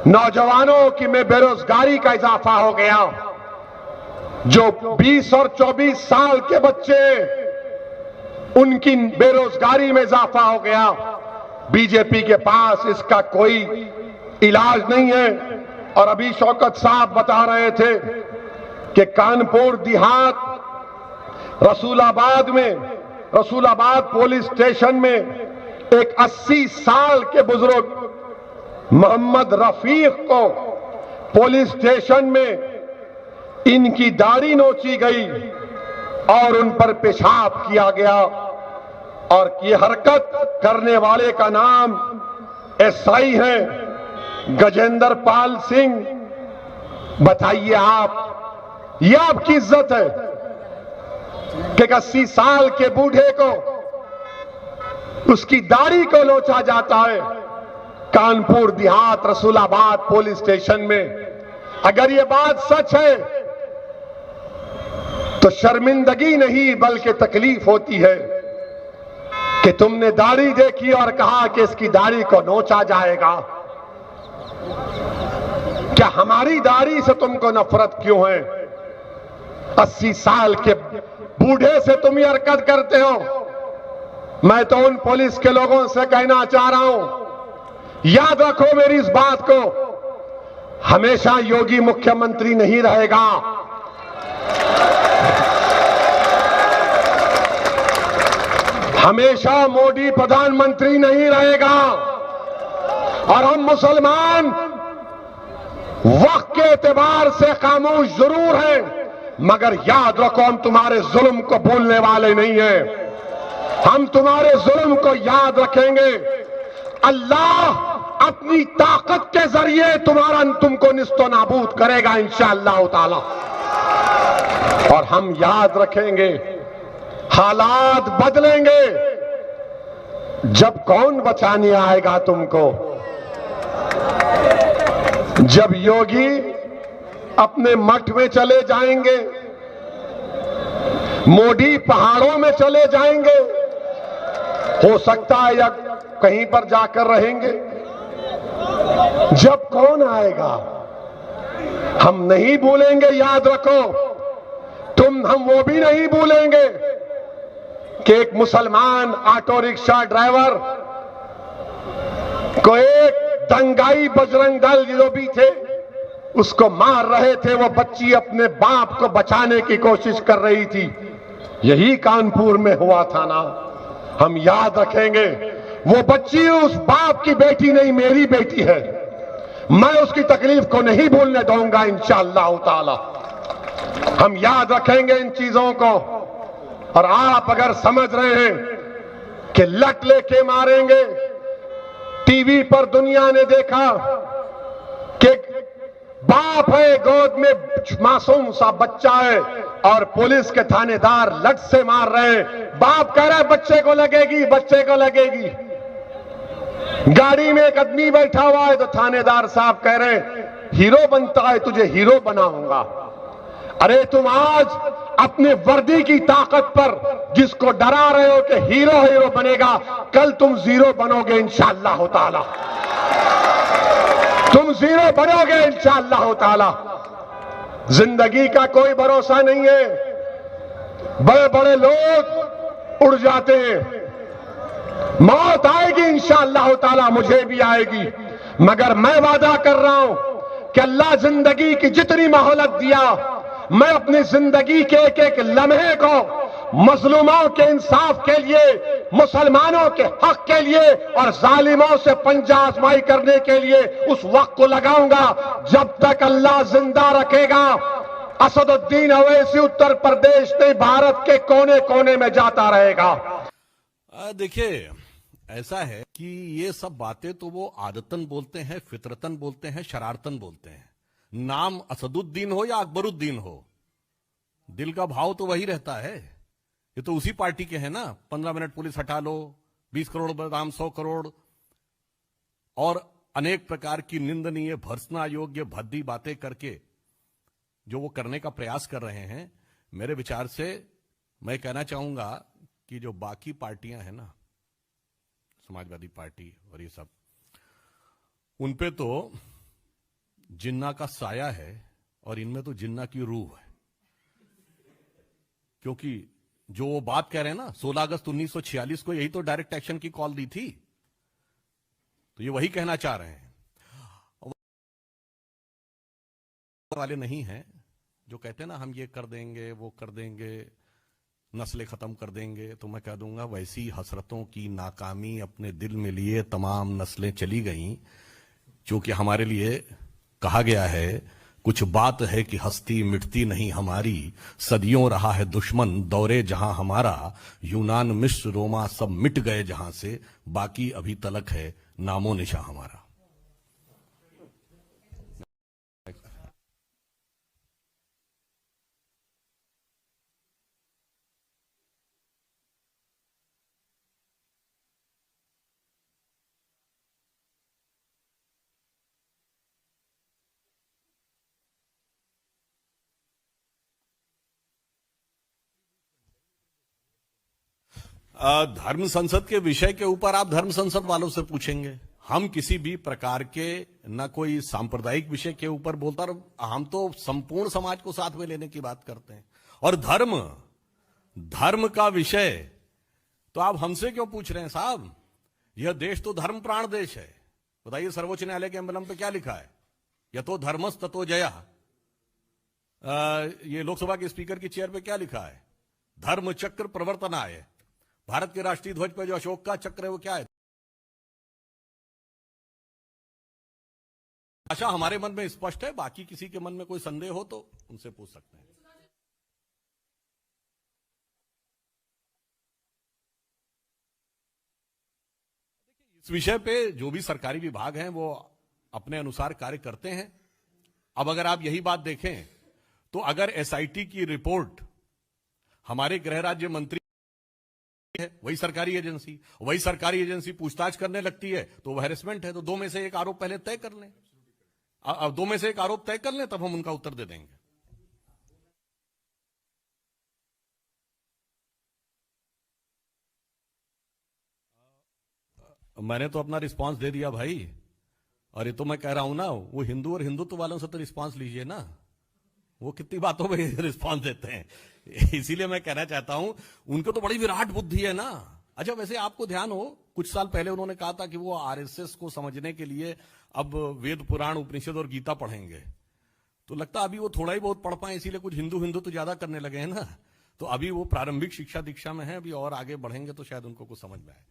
नौजवानों की में बेरोजगारी का इजाफा हो गया। जो 20 और 24 साल के बच्चे, उनकी बेरोजगारी में इजाफा हो गया। बीजेपी के पास इसका कोई इलाज नहीं है। और अभी शौकत साहब बता रहे थे कि कानपुर देहात रसूलाबाद पुलिस स्टेशन में एक 80 साल के बुजुर्ग मोहम्मद रफीक को पुलिस स्टेशन में इनकी दाढ़ी नोची गई और उन पर पेशाब किया गया। और ये हरकत करने वाले का नाम एसआई है गजेंद्र पाल सिंह। बताइए आप, ये आपकी इज्जत है कि 80 साल के बूढ़े को उसकी दाढ़ी को नोचा जाता है कानपुर देहात रसूलाबाद पुलिस स्टेशन में। अगर ये बात सच है तो शर्मिंदगी नहीं बल्कि तकलीफ होती है कि तुमने दाढ़ी देखी और कहा कि इसकी दाढ़ी को नोचा जाएगा। क्या हमारी दाढ़ी से तुमको नफरत क्यों है? 80 साल के बूढ़े से तुम ये हरकत करते हो। मैं तो उन पुलिस के लोगों से कहना चाह रहा हूं, याद रखो मेरी इस बात को, हमेशा योगी मुख्यमंत्री नहीं रहेगा। हमेशा मोदी प्रधानमंत्री नहीं रहेगा। और हम मुसलमान वक्त के एतबार से खामोश जरूर हैं, मगर याद रखो हम तुम्हारे जुल्म को भूलने वाले नहीं हैं। हम तुम्हारे जुल्म को याद रखेंगे। अल्लाह अपनी ताकत के जरिए तुमको निस्तो नाबूद करेगा इंशाअल्लाह ताला। और हम याद रखेंगे, हालात बदलेंगे। जब कौन बचाने आएगा तुमको? जब योगी अपने मठ में चले जाएंगे, मोदी पहाड़ों में चले जाएंगे, हो सकता है या कहीं पर जाकर रहेंगे। जब कौन आएगा? हम नहीं भूलेंगे, याद रखो। हम वो भी नहीं भूलेंगे कि एक मुसलमान ऑटो रिक्शा ड्राइवर को एक दंगाई बजरंग दल जो भी थे उसको मार रहे थे। वो बच्ची अपने बाप को बचाने की कोशिश कर रही थी। यही कानपुर में हुआ था ना। हम याद रखेंगे, वो बच्ची उस बाप की बेटी नहीं, मेरी बेटी है। मैं उसकी तकलीफ को नहीं भूलने दूंगा इंशाअल्लाह ताला। हम याद रखेंगे इन चीजों को। और आप अगर समझ रहे हैं कि लट लेके मारेंगे, टीवी पर दुनिया ने देखा कि बाप है, गोद में मासूम सा बच्चा है और पुलिस के थानेदार लट से मार रहे हैं। बाप कह रहा है बच्चे को लगेगी, बच्चे को लगेगी। गाड़ी में एक आदमी बैठा हुआ है तो थानेदार साहब कह रहे हैं हीरो बनता है, तुझे हीरो बनाऊंगा। अरे तुम आज अपने वर्दी की ताकत पर जिसको डरा रहे हो कि हीरो हीरो बनेगा, कल तुम जीरो बनोगे इंशाअल्लाह ताला। तुम जीरो बनोगे इंशाअल्लाह ताला। जिंदगी का कोई भरोसा नहीं है। बड़े बड़े लोग उड़ जाते हैं। मौत आएगी इंशाअल्लाह ताला, मुझे भी आएगी। मगर मैं वादा कर रहा हूं कि अल्लाह जिंदगी की जितनी मोहलत दिया, मैं अपनी जिंदगी के एक एक लम्हे को मजलूमों के इंसाफ के लिए, मुसलमानों के हक के लिए और जालिमों से पंजा आजमाई करने के लिए उस वक्त को लगाऊंगा जब तक अल्लाह जिंदा रखेगा। असदुद्दीन अवैसी उत्तर प्रदेश से भारत के कोने कोने में जाता रहेगा। देखिए, ऐसा है कि ये सब बातें तो वो आदतन बोलते हैं, फितरतन बोलते हैं, शरारतन बोलते हैं। नाम असदुद्दीन हो या अकबरुद्दीन हो, दिल का भाव तो वही रहता है। ये तो उसी पार्टी के हैं ना। 15 मिनट पुलिस हटा लो, 20 करोड़ बदाम 100 करोड़ और अनेक प्रकार की निंदनीय, भर्त्सना योग्य, भद्दी बातें करके जो वो करने का प्रयास कर रहे हैं। मेरे विचार से मैं कहना चाहूंगा कि जो बाकी पार्टियां हैं ना, समाजवादी पार्टी और ये सब, उनपे तो जिन्ना का साया है और इनमें तो जिन्ना की रूह है। क्योंकि जो वो बात कह रहे हैं ना, 16 अगस्त 1946 को यही तो डायरेक्ट एक्शन की कॉल दी थी, तो ये वही कहना चाह रहे हैं। वाले नहीं हैं जो कहते हैं ना हम ये कर देंगे वो कर देंगे, नस्लें खत्म कर देंगे, तो मैं कह दूंगा वैसी हसरतों की नाकामी अपने दिल में लिए तमाम नस्लें चली गईं, क्योंकि हमारे लिए कहा गया है कुछ बात है कि हस्ती मिटती नहीं हमारी, सदियों रहा है दुश्मन दौरे जहां हमारा, यूनान मिस्र रोमा सब मिट गए जहां से, बाकी अभी तलक है नामो निशा हमारा। धर्म संसद के विषय के ऊपर आप धर्म संसद वालों से पूछेंगे। हम किसी भी प्रकार के न कोई सांप्रदायिक विषय के ऊपर बोलता, हम तो संपूर्ण समाज को साथ में लेने की बात करते हैं। और धर्म का विषय तो आप हमसे क्यों पूछ रहे हैं साहब? यह देश तो धर्म प्राण देश है। बताइए सर्वोच्च न्यायालय के एम्बलम पे क्या लिखा है? यतो धर्मस ततो जया। ये लोकसभा के स्पीकर की चेयर पे क्या लिखा है? धर्म चक्र प्रवर्तनाय। भारत के राष्ट्रीय ध्वज पर जो अशोक का चक्र है वो क्या है? आशा हमारे मन में स्पष्ट है, बाकी किसी के मन में कोई संदेह हो तो उनसे पूछ सकते हैं। इस विषय पे जो भी सरकारी विभाग हैं वो अपने अनुसार कार्य करते हैं। अब अगर आप यही बात देखें तो अगर एसआईटी की रिपोर्ट हमारे गृह राज्य मंत्री है, वही सरकारी एजेंसी पूछताछ करने लगती है तो वह हैरेसमेंट है। तो दो में से एक आरोप पहले तय कर लें, अब दो में से एक आरोप तय कर लें, तब हम उनका उत्तर दे देंगे। मैंने तो अपना रिस्पांस दे दिया भाई, और ये तो मैं कह रहा हूं ना, वो हिंदू और हिंदुत्व वालों से तो रिस्पांस लीजिए ना, वो कितनी बातों में रिस्पांस देते हैं। इसीलिए मैं कहना चाहता हूं उनको तो बड़ी विराट बुद्धि है ना। अच्छा, वैसे आपको ध्यान हो कुछ साल पहले उन्होंने कहा था कि वो आरएसएस को समझने के लिए अब वेद पुराण उपनिषद और गीता पढ़ेंगे। तो लगता अभी वो थोड़ा ही बहुत पढ़ पाए, इसीलिए कुछ हिंदू तो ज्यादा करने लगे हैं ना। तो अभी वो प्रारंभिक शिक्षा दीक्षा में है, अभी और आगे बढ़ेंगे तो शायद उनको कुछ समझ में आए।